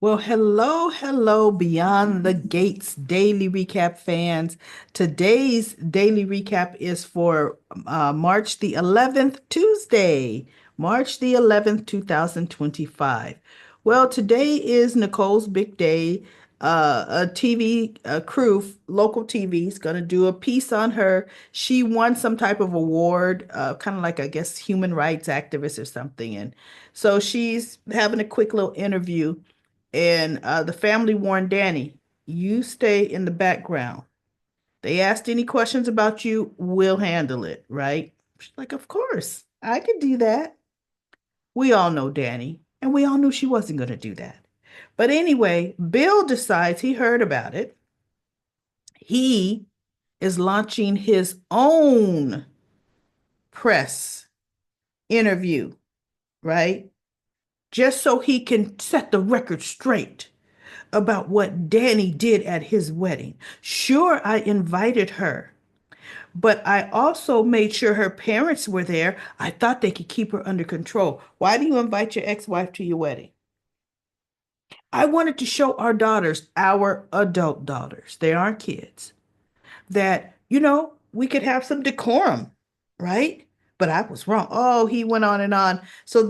Well, hello, Beyond the Gates daily recap fans. Today's daily recap is for March the 11th, Tuesday, March the 11th, 2025. Well, today is Nicole's big day. A TV crew, local TV, is going to do a piece on her. She won some type of award, kind of like, I guess, human rights activist or something. And so she's having a quick little interview. And the family warned Danny, you stay in the background. They asked any questions about you, we'll handle it, right? She's like, of course, I could do that. We all know Danny, and we all knew she wasn't going to do that. But anyway, Bill decides he heard about it. He is launching his own press interview, right? Just so he can set the record straight about what Danny did at his wedding. Sure, I invited her, but I also made sure her parents were there. I thought they could keep her under control. Why do you invite your ex-wife to your wedding? I wanted to show our daughters, our adult daughters, they aren't kids, that, we could have some decorum, right? But I was wrong. Oh, he went on and on. So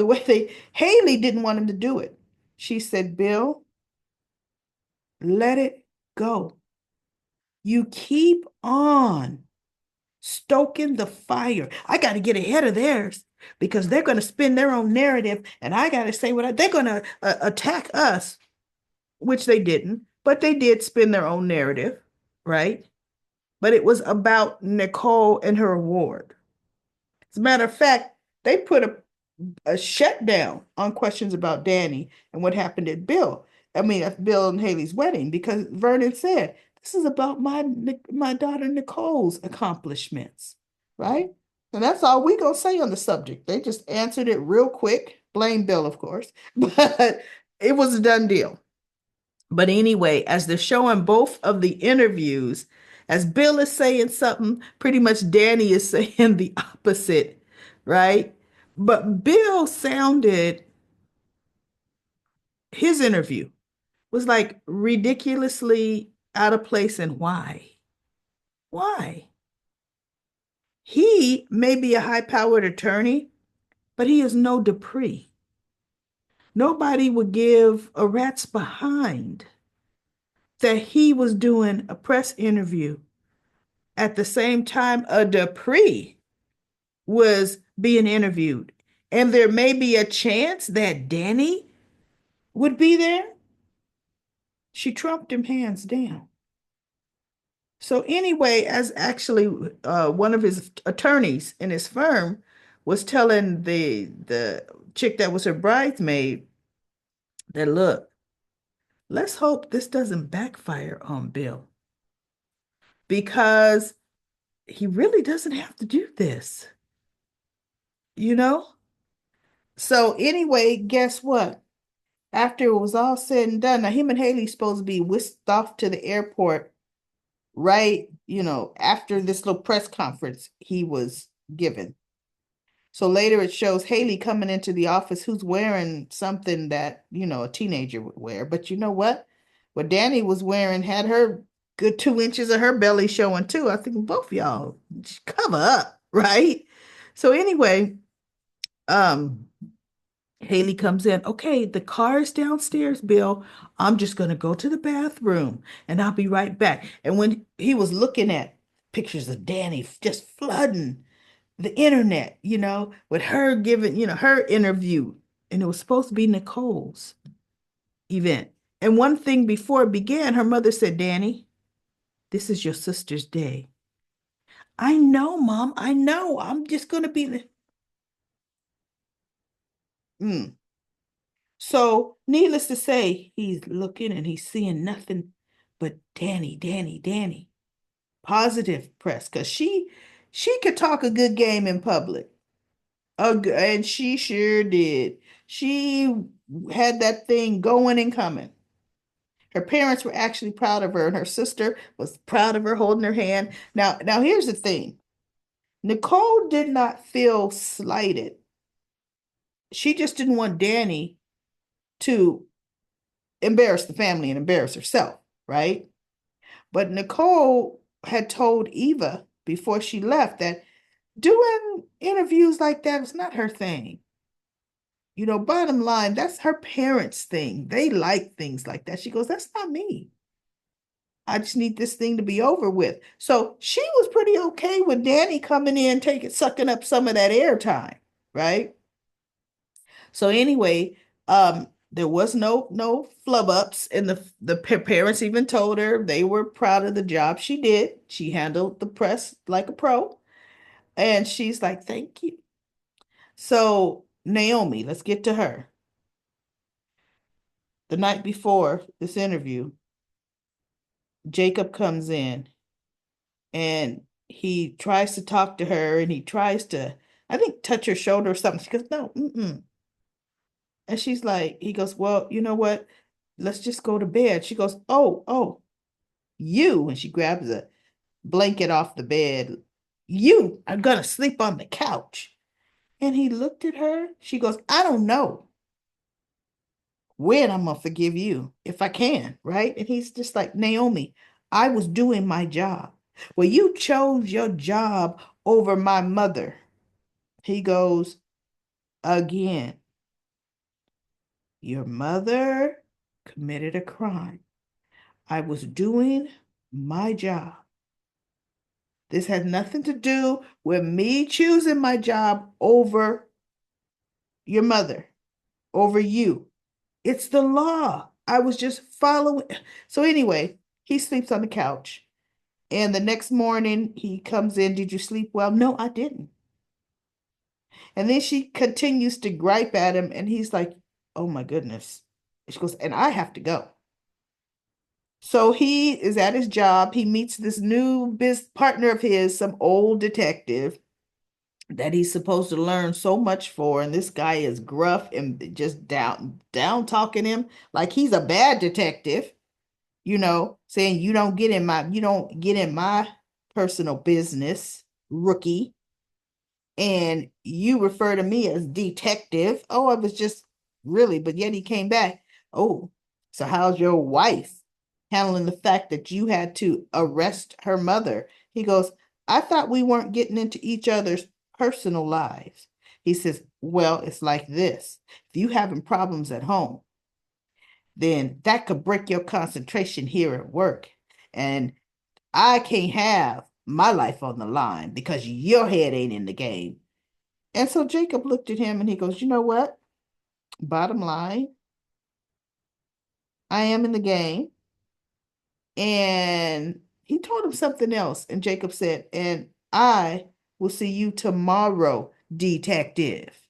Haley didn't want him to do it. She said, Bill, let it go. You keep on stoking the fire. I got to get ahead of theirs because they're going to spin their own narrative, and I got to say they're going to attack us, which they didn't, but they did spin their own narrative, right? But it was about Nicole and her award. As a matter of fact, they put a shutdown on questions about Danny and what happened at at Bill and Haley's wedding, because Vernon said, this is about my daughter Nicole's accomplishments, right? And that's all we gonna say on the subject. They just answered it real quick. Blame Bill, of course, but it was a done deal. But anyway, as they're showing both of the interviews, as Bill is saying something, pretty much Danny is saying the opposite, right? But Bill sounded, his interview was like ridiculously out of place. And why? Why? He may be a high-powered attorney, but he is no Dupree. Nobody would give a rat's behind that he was doing a press interview at the same time a Dupree was being interviewed. And there may be a chance that Danny would be there. She trumped him hands down. So anyway, as actually one of his attorneys in his firm was telling the chick that was her bridesmaid that, look, let's hope this doesn't backfire on Bill because he really doesn't have to do this, you know? So anyway, guess what? After it was all said and done, now him and Haley's supposed to be whisked off to the airport, right? After this little press conference he was given. So later it shows Haley coming into the office who's wearing something that, a teenager would wear. But you know what? What Danny was wearing had her good 2 inches of her belly showing too. I think both of y'all cover up, right? So anyway, um, Haley comes in. Okay, the car is downstairs, Bill. I'm just going to go to the bathroom and I'll be right back. And when he was looking at pictures of Danny just flooding the internet, with her giving, her interview, and it was supposed to be Nicole's event. And one thing before it began, her mother said, Danny, this is your sister's day. I know, Mom. I know. I'm just going to be the. Mm. So, needless to say, he's looking and he's seeing nothing but Danny, Danny, Danny. Positive press, because she could talk a good game in public. And she sure did. She had that thing going and coming. Her parents were actually proud of her, and her sister was proud of her holding her hand. Now here's the thing. Nicole did not feel slighted. She just didn't want Danny to embarrass the family and embarrass herself, right? But Nicole had told Eva before she left that doing interviews like that is not her thing. Bottom line, that's her parents' thing. They like things like that. She goes, that's not me. I just need this thing to be over with. So she was pretty okay with Danny coming in, sucking up some of that airtime, right? So anyway, there was no flub ups, and the parents even told her they were proud of the job she did. She handled the press like a pro, and she's like, "Thank you." So Naomi, let's get to her. The night before this interview, Jacob comes in and he tries to talk to her, and he tries to, I think, touch her shoulder or something. She goes, "No, mm-mm." And she's like, he goes, "Well, you know what? Let's just go to bed." She goes, "Oh, you." And she grabs a blanket off the bed. "You are gonna sleep on the couch." And he looked at her. She goes, "I don't know when I'm gonna forgive you, if I can, right?" And he's just like, "Naomi, I was doing my job. Well, you chose your job over my mother." He goes, "Again, your mother committed a crime. I was doing my job. This had nothing to do with me choosing my job over your mother, over you. It's the law. I was just following." So, anyway, he sleeps on the couch. And the next morning he comes in, "Did you sleep well?" "No, I didn't." And then she continues to gripe at him. And he's like, "Oh my goodness." She goes, "And I have to go." So he is at his job. He meets this new biz partner of his, some old detective that he's supposed to learn so much for. And this guy is gruff and just down talking him like he's a bad detective, saying, you don't get in my personal business, rookie. And you refer to me as detective. Oh, I was just really, but yet he came back. "Oh, so how's your wife handling the fact that you had to arrest her mother?" He goes, "I thought we weren't getting into each other's personal lives." He says, "Well, it's like this. If you having problems at home, then that could break your concentration here at work. And I can't have my life on the line because your head ain't in the game." And so Jacob looked at him and he goes, "You know what? Bottom line, I am in the game." And he told him something else. And Jacob said, "And I will see you tomorrow, detective."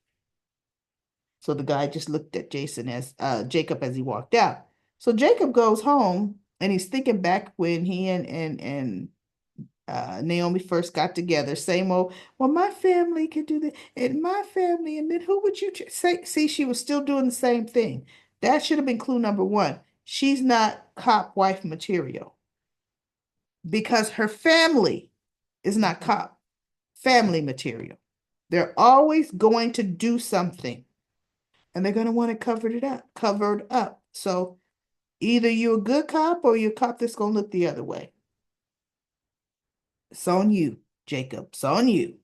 So the guy just looked at Jacob as he walked out. So Jacob goes home and he's thinking back when he and Naomi first got together. Same old, "Well, my family could do that, and my family, and then who would you say?" See, she was still doing the same thing. That should have been clue number one. She's not cop wife material because her family is not cop family material. They're always going to do something, and they're going to want it covered up. So either you're a good cop or you're a cop that's going to look the other way. It's on you, Jacob. It's on you.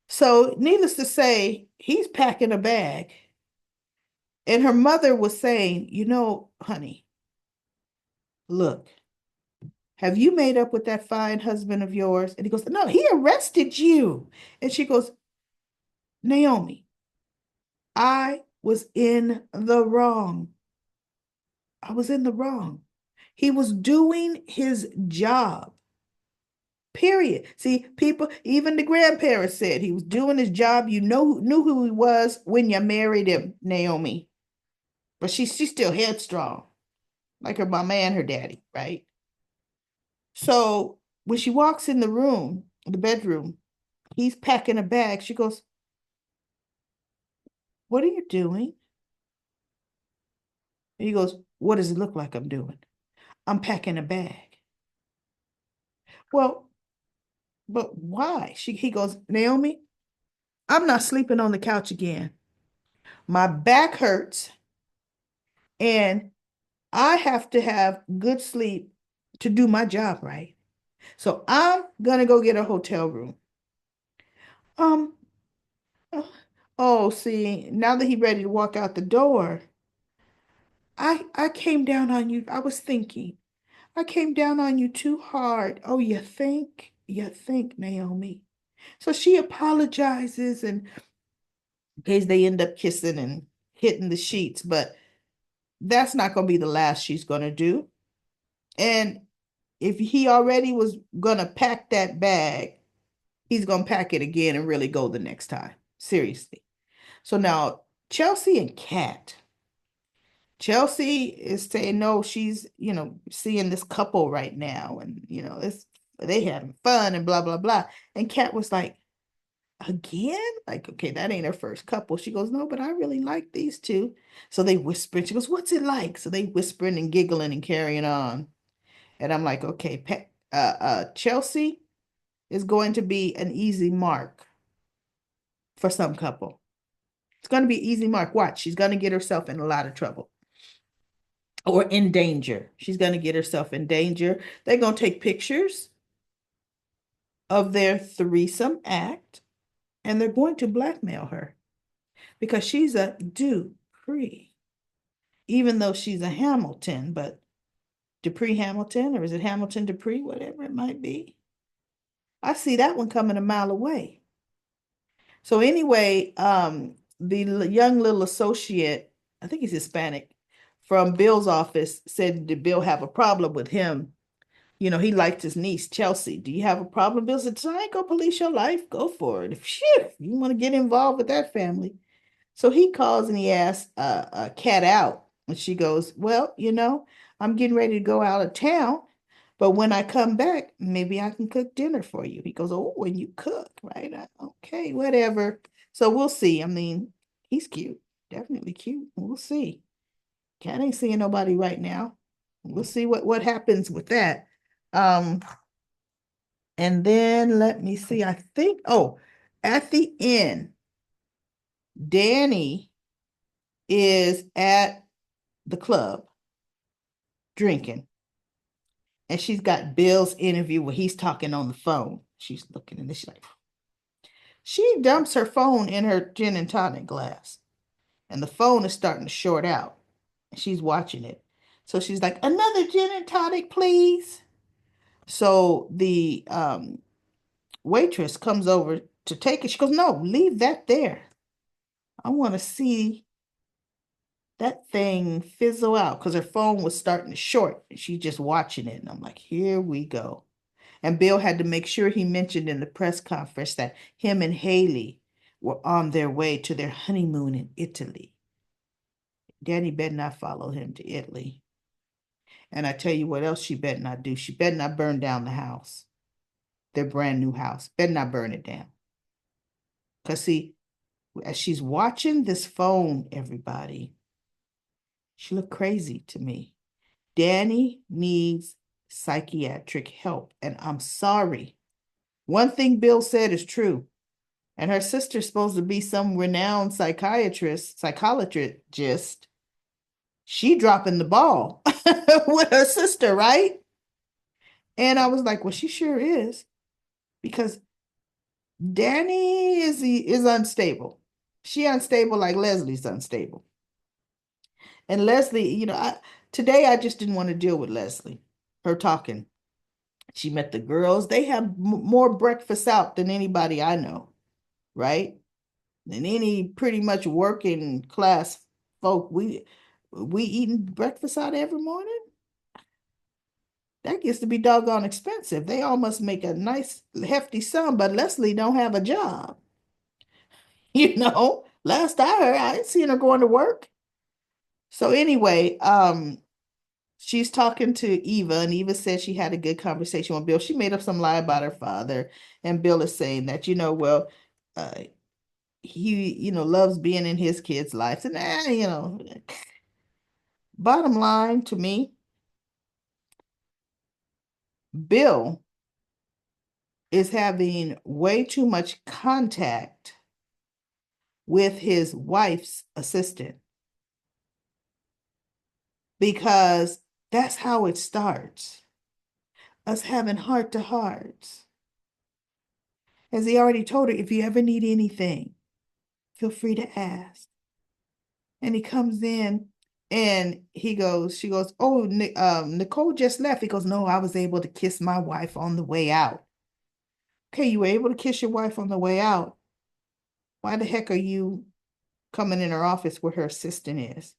So, needless to say, he's packing a bag. And her mother was saying, "Honey, look, have you made up with that fine husband of yours?" And he goes, "No, he arrested you." And she goes, "Naomi, I was in the wrong. I was in the wrong. He was doing his job. Period." See, people, even the grandparents said he was doing his job. You knew who he was when you married him, Naomi. But she's still headstrong, like her mama and her daddy, right? So when she walks in the bedroom, he's packing a bag. She goes, "What are you doing?" And he goes, "What does it look like I'm doing?" "I'm packing a bag." "Well, but why?" He goes, "Naomi, I'm not sleeping on the couch again. My back hurts, and I have to have good sleep to do my job right. So I'm gonna go get a hotel room. Um, uh, oh, see, now that he's ready to walk out the door, I came down on you. I was thinking, I came down on you too hard. Oh, you think? You think, Naomi. So she apologizes, and in case they end up kissing and hitting the sheets, but that's not gonna be the last she's gonna do. And if he already was gonna pack that bag, he's gonna pack it again and really go the next time. Seriously. So now Chelsea and Kat. Chelsea is saying no, she's, seeing this couple right now, and it's they having fun and blah blah blah. And Kat was like, again? Like, okay, that ain't her first couple. She goes, no, but I really like these two. So they whisper. She goes, what's it like? So they whispering and giggling and carrying on. And I'm like, okay, Chelsea is going to be an easy mark for some couple. It's going to be easy mark. Watch, she's going to get herself in a lot of trouble or in danger. She's going to get herself in danger. They're going to take pictures of their threesome act and they're going to blackmail her because she's a Dupree, even though she's a Hamilton, but Dupree Hamilton, or is it Hamilton Dupree, whatever it might be. I see that one coming a mile away. So anyway, the young little associate, I think he's Hispanic, from Bill's office said, did Bill have a problem with him? He liked his niece, Chelsea. Do you have a problem? Bill said, I ain't gonna police your life. Go for it. If you want to get involved with that family. So he calls and he asks Kat out. And she goes, well, I'm getting ready to go out of town. But when I come back, maybe I can cook dinner for you. He goes, oh, when you cook, right? Okay, whatever. So we'll see. I mean, he's cute. Definitely cute. We'll see. Kat ain't seeing nobody right now. We'll see what happens with that. Um, and then let me see. I think, at the end, Danny is at the club drinking. And she's got Bill's interview where he's talking on the phone. She's looking and she's like, she dumps her phone in her gin and tonic glass. And the phone is starting to short out. And she's watching it. So she's like, another gin and tonic, please. So the waitress comes over to take it. She goes, no, leave that there. I want to see that thing fizzle out because her phone was starting to short. And she's just watching it. And I'm like, here we go. And Bill had to make sure he mentioned in the press conference that him and Haley were on their way to their honeymoon in Italy. Danny better not follow him to Italy. And I tell you what else she better not do. She better not burn down the house, their brand new house. Better not burn it down. Because see, as she's watching this phone, everybody, she looked crazy to me. Danny needs psychiatric help. And I'm sorry. One thing Bill said is true. And her sister's supposed to be some renowned psychologist. She dropping the ball with her sister, right? And I was like, well, she sure is. Because Danny is unstable. She unstable like Leslie's unstable. And Leslie, today I just didn't want to deal with Leslie. Her talking. She met the girls. They have more breakfast out than anybody I know, right? Than any pretty much working class folk. We eating breakfast out every morning. That gets to be doggone expensive. They all must make a nice hefty sum, but Leslie don't have a job. Last I heard, I ain't seen her going to work. So anyway, she's talking to Eva, and Eva said she had a good conversation with Bill. She made up some lie about her father, and Bill is saying that, well, he, loves being in his kids' lives. And, bottom line to me, Bill is having way too much contact with his wife's assistant. because that's how it starts. Us having heart to hearts. As he already told her, if you ever need anything, feel free to ask. And he comes in and she goes, oh, Nicole just left. He goes, no, I was able to kiss my wife on the way out. Okay, you were able to kiss your wife on the way out. Why the heck are you coming in her office where her assistant is?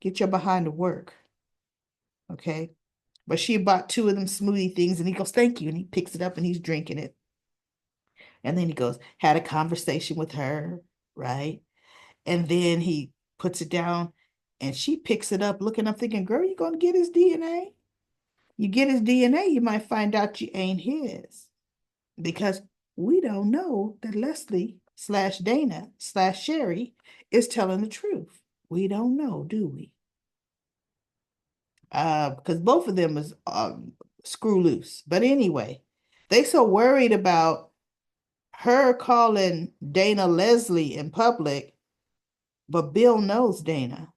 Get your behind to work. Okay. But she bought two of them smoothie things and he goes, thank you. And he picks it up and he's drinking it. And then he goes, had a conversation with her, right? And then he puts it down and she picks it up, looking up, thinking, girl, you gonna get his DNA? You get his DNA, you might find out you ain't his. Because we don't know that Leslie slash Dana slash Sherry is telling the truth. We don't know, do we? Because both of them is screw loose. But anyway, they so worried about her calling Dana Leslie in public, but Bill knows Dana.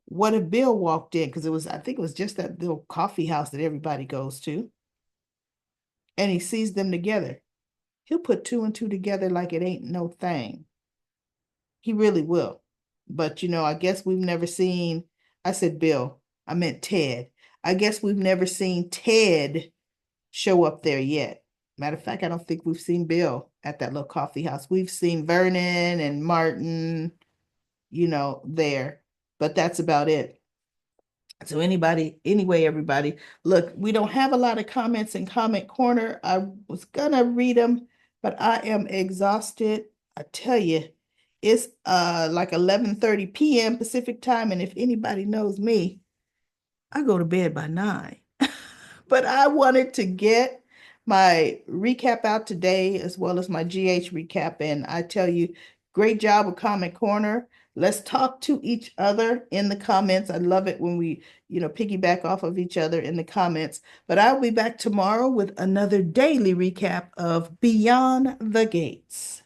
What if Bill walked in? Because I think it was just that little coffee house that everybody goes to, and he sees them together. He'll put two and two together like it ain't no thing. He really will. But I guess we've never seen, I said Bill, I meant Ted. I guess we've never seen Ted show up there yet. Matter of fact, I don't think we've seen Bill at that little coffee house. We've seen Vernon and Martin, there, but that's about it. So anyway, everybody, look, we don't have a lot of comments in comment corner. I was gonna read them, but I am exhausted. I tell you, it's like 11:30 p.m. Pacific time, and if anybody knows me, I go to bed by 9. But I wanted to get my recap out today as well as my GH recap. And I tell you, great job with Comment Corner. Let's talk to each other in the comments. I love it when we, piggyback off of each other in the comments. But I'll be back tomorrow with another daily recap of Beyond the Gates.